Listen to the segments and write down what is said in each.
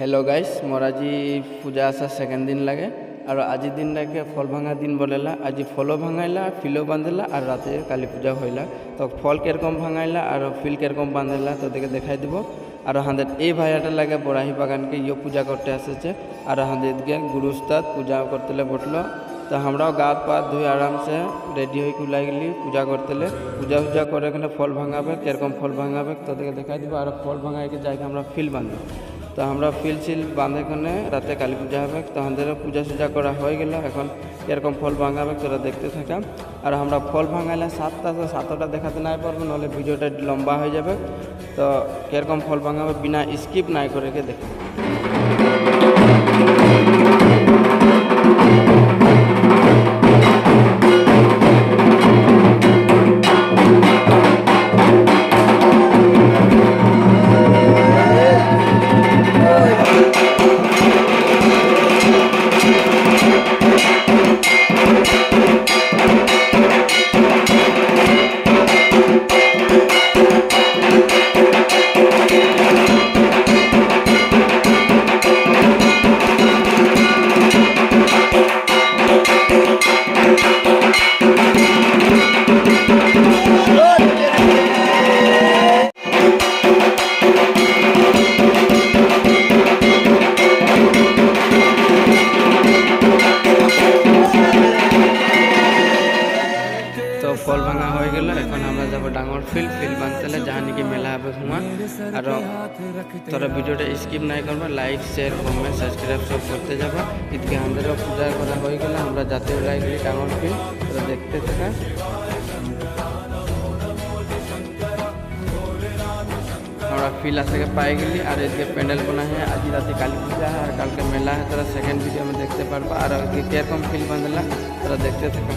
Hello guys मोर आज पूजा आसा second दिन लगे और आज दिन के फल भांगा दिन बोलेला। आज फलो भांगाइला फिलो बांधेला और राते काली पूजा होइला। तो फल केरकम भांगाइला और फिल केरकम बांधेला तो देखे देखाई দিব। और हांदे এই ভাইয়াটা লাগে বড়াহি বাগানকে ইয়ে পূজা করতে আসছে और हांदे के गुरु उस्ताद पूजा करते बटलो। तो हमराও गা पा धुए आराम से रेडी हो गली पूजा करते पूजा उजा करे फल भांगाबे केरकम फल भांगाबे तो देखे देखाई দিব। और फल भांगा के जाके हमरा फिल बांधे तो हमरा फिल सिल बांधे कने राते काली पूजा হবে। तो আমাদের पूजा सूजा करा हो गल এখন এরকম फल भांगाबे তোরা देखते থাকাম। और हमरा फल भांगाइले 7টা से 7টা देखाते ना पारबो नाले भिडियोटा लम्बा हो जाবে। तो এরকম फल भांगाबे बिना स्किप ना करे के देख। तो फल भांगा हो गल এখন আমরা যাব ডাঙর ফিল ফিল বানতে जहाँ नाकि मेला হবে हुआ। और तोरा भिडियोटा स्किप नहीं करबा लाइक शेयर कमेंट सब्सक्राइब सब करते जाबा। इतके हमদের पूजा करा हो गल আমরা जाते गली डाঙर ফিল তোরা देखते থাকা। আমরা ফিল आसे के पाई गली और इसके पेंडल बना है। आज रात काली पूजा है और कल के मेला है। तोरा सेकेंड वीडियो में देखते पारबा। और केरकम फील बांधला तोरा देखते থাকা।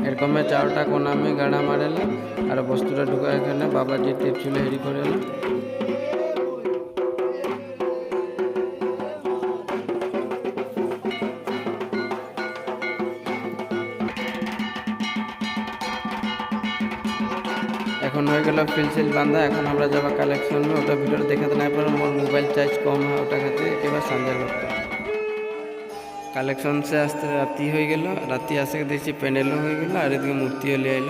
एरकम 4टा कोना में गाड़ा मारेला और बस्तुटा ढुका एखाने बाबाजी त्रिशूल हेरी करेला। এখন হয়ে গেল ফিলসিল বান্ধা। এখন আমরা যাবা কালেকশন में ওটা ভিডিও দেখাতে না পারো মোর মোবাইল চার্ज कम है ওটা खाते এবার সন্ধ্যা করতে कलेक्शन से आस्ते राति हो गल राति आसे देखी पेंडेलो हो गल और एदिके मूर्तिओ ले आइल।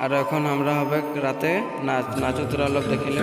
और एखन हमरा हबे राते नाच नाचो तोरा लोग देखिले।